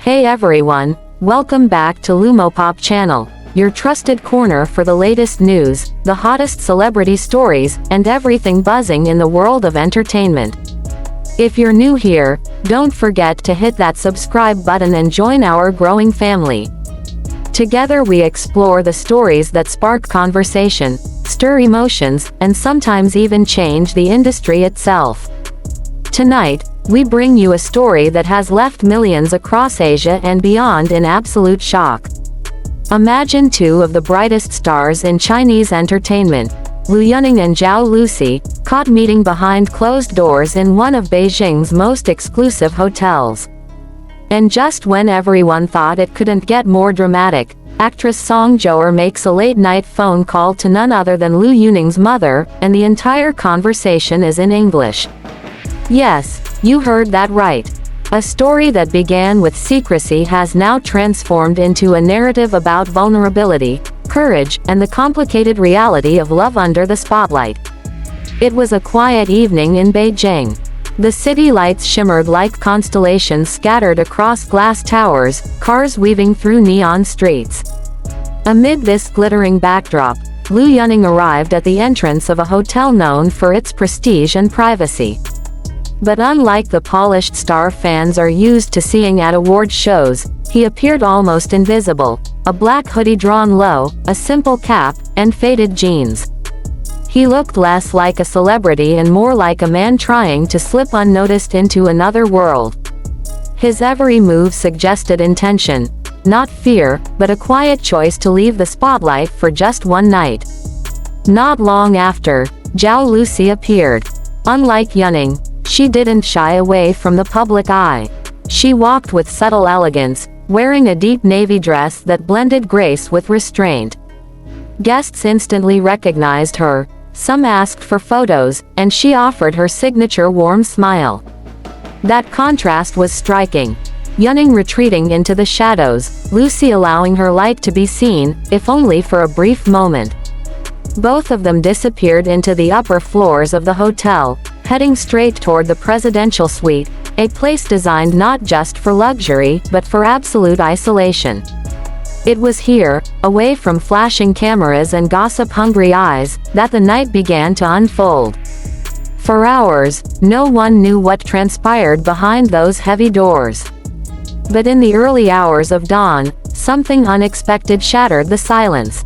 Hey everyone, welcome back to Lumopop channel, your trusted corner for the latest news, the hottest celebrity stories, and everything buzzing in the world of entertainment. If you're new here, don't forget to hit that subscribe button and join our growing family. Together we explore the stories that spark conversation, stir emotions, and sometimes even change the industry itself. Tonight, we bring you a story that has left millions across Asia and beyond in absolute shock. Imagine two of the brightest stars in Chinese entertainment, Liu Yuning and Zhao Lusi, caught meeting behind closed doors in one of Beijing's most exclusive hotels. And just when everyone thought it couldn't get more dramatic, actress Song Zhuoer makes a late-night phone call to none other than Liu Yuning's mother, and the entire conversation is in English. Yes, you heard that right. A story that began with secrecy has now transformed into a narrative about vulnerability, courage, and the complicated reality of love under the spotlight. It was a quiet evening in Beijing. The city lights shimmered like constellations scattered across glass towers, cars weaving through neon streets. Amid this glittering backdrop, Liu Yuning arrived at the entrance of a hotel known for its prestige and privacy. But unlike the polished star fans are used to seeing at award shows, he appeared almost invisible, a black hoodie drawn low, a simple cap, and faded jeans. He looked less like a celebrity and more like a man trying to slip unnoticed into another world. His every move suggested intention, not fear, but a quiet choice to leave the spotlight for just one night. Not long after, Zhao Lusi appeared. Unlike Yuning, she didn't shy away from the public eye. She walked with subtle elegance, wearing a deep navy dress that blended grace with restraint. Guests instantly recognized her. Some asked for photos, and she offered her signature warm smile. That contrast was striking. Yuning retreating into the shadows, Lusi allowing her light to be seen, if only for a brief moment. Both of them disappeared into the upper floors of the hotel, heading straight toward the presidential suite, a place designed not just for luxury, but for absolute isolation. It was here, away from flashing cameras and gossip-hungry eyes, that the night began to unfold. For hours, no one knew what transpired behind those heavy doors. But in the early hours of dawn, something unexpected shattered the silence.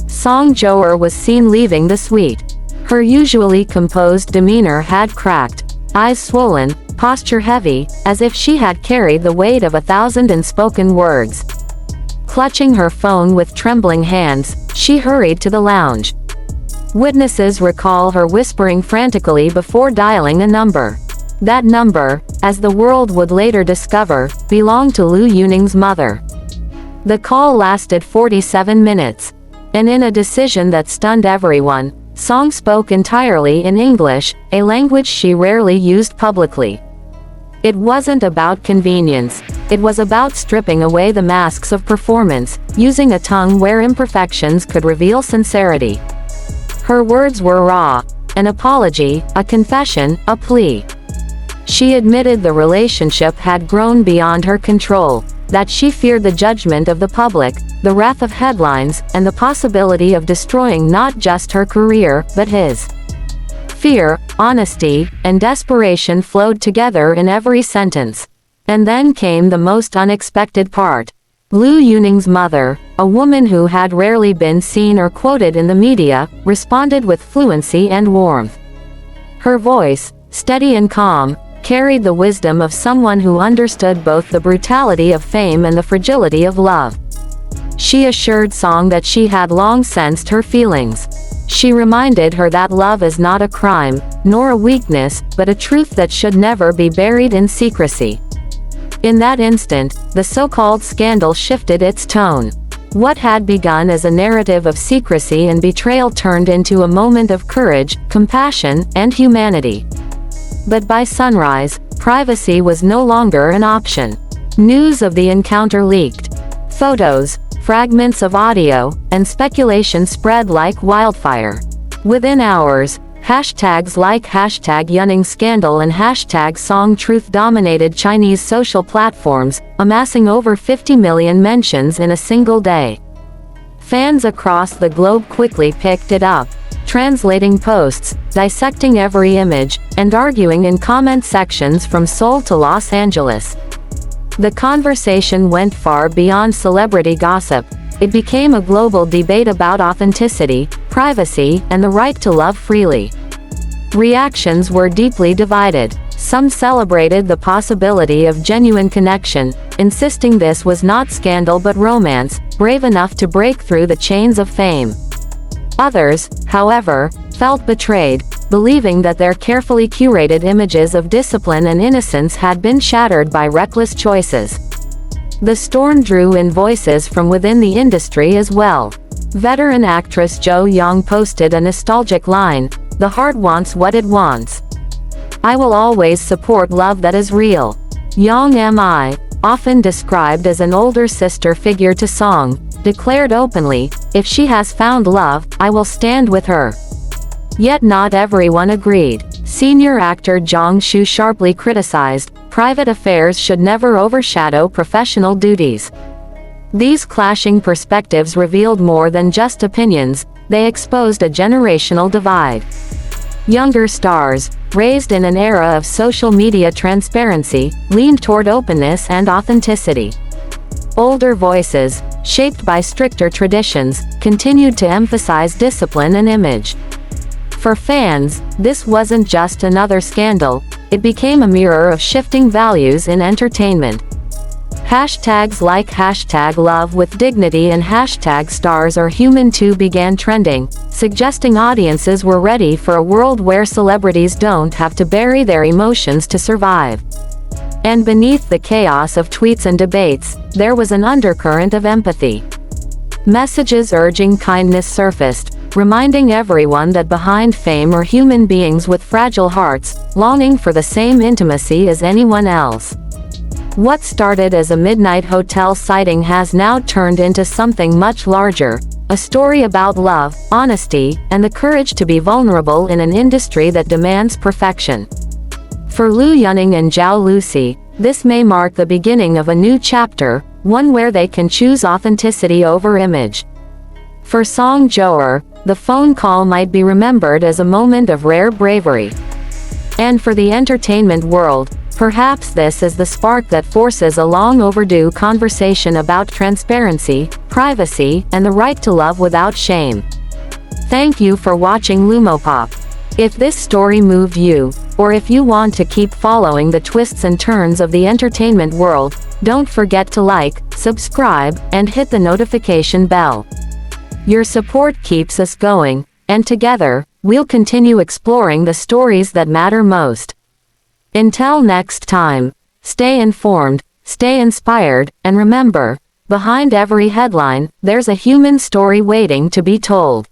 Song Zhuoer was seen leaving the suite. Her usually composed demeanor had cracked, eyes swollen, posture heavy, as if she had carried the weight of 1,000 unspoken words. Clutching her phone with trembling hands, she hurried to the lounge. Witnesses recall her whispering frantically before dialing a number. That number, as the world would later discover, belonged to Liu Yuning's mother. The call lasted 47 minutes. And in a decision that stunned everyone, Song spoke entirely in English, a language she rarely used publicly. It wasn't about convenience. It was about stripping away the masks of performance, using a tongue where imperfections could reveal sincerity. Her words were raw, an apology, a confession, a plea. She admitted the relationship had grown beyond her control, that she feared the judgment of the public, the wrath of headlines, and the possibility of destroying not just her career, but his. Fear, honesty, and desperation flowed together in every sentence. And then came the most unexpected part. Liu Yuning's mother, a woman who had rarely been seen or quoted in the media, responded with fluency and warmth. Her voice, steady and calm, carried the wisdom of someone who understood both the brutality of fame and the fragility of love. She assured Song that she had long sensed her feelings. She reminded her that love is not a crime, nor a weakness, but a truth that should never be buried in secrecy. In that instant, the so-called scandal shifted its tone. What had begun as a narrative of secrecy and betrayal turned into a moment of courage, compassion, and humanity. But by sunrise, privacy was no longer an option. News of the encounter leaked. Photos, fragments of audio, and speculation spread like wildfire. Within hours, Hashtags like hashtag Yuning scandal and hashtag Song Truth dominated Chinese social platforms, amassing over 50 million mentions in a single day. Fans across the globe quickly picked it up, translating posts, dissecting every image, and arguing in comment sections from Seoul to Los Angeles. The conversation went far beyond celebrity gossip. It became a global debate about authenticity, privacy, and the right to love freely. Reactions were deeply divided. Some celebrated the possibility of genuine connection, insisting this was not scandal but romance, brave enough to break through the chains of fame. Others, however, felt betrayed, believing that their carefully curated images of discipline and innocence had been shattered by reckless choices. The storm drew in voices from within the industry as well. Veteran actress Zhao Lusi posted a nostalgic line, "The heart wants what it wants. I will always support love that is real." Yang Mi, often described as an older sister figure to Song, declared openly, "If she has found love, I will stand with her." Yet not everyone agreed. Senior actor Zhang Shu sharply criticized, "Private affairs should never overshadow professional duties." These clashing perspectives revealed more than just opinions, they exposed a generational divide. Younger stars, raised in an era of social media transparency, leaned toward openness and authenticity. Older voices, shaped by stricter traditions, continued to emphasize discipline and image. For fans, this wasn't just another scandal, it became a mirror of shifting values in entertainment. Hashtags like hashtag love with dignity and hashtag stars are human too began trending, suggesting audiences were ready for a world where celebrities don't have to bury their emotions to survive. And beneath the chaos of tweets and debates, there was an undercurrent of empathy. Messages urging kindness surfaced, reminding everyone that behind fame are human beings with fragile hearts, longing for the same intimacy as anyone else. What started as a midnight hotel sighting has now turned into something much larger, a story about love, honesty, and the courage to be vulnerable in an industry that demands perfection. For Liu Yuning and Zhao Lusi, this may mark the beginning of a new chapter, one where they can choose authenticity over image. For Song Zhuoer, the phone call might be remembered as a moment of rare bravery. And for the entertainment world, perhaps this is the spark that forces a long overdue conversation about transparency, privacy, and the right to love without shame. Thank you for watching Lumopop. If this story moved you, or if you want to keep following the twists and turns of the entertainment world, don't forget to like, subscribe, and hit the notification bell. Your support keeps us going, and together, we'll continue exploring the stories that matter most. Until next time, stay informed, stay inspired, and remember, behind every headline, there's a human story waiting to be told.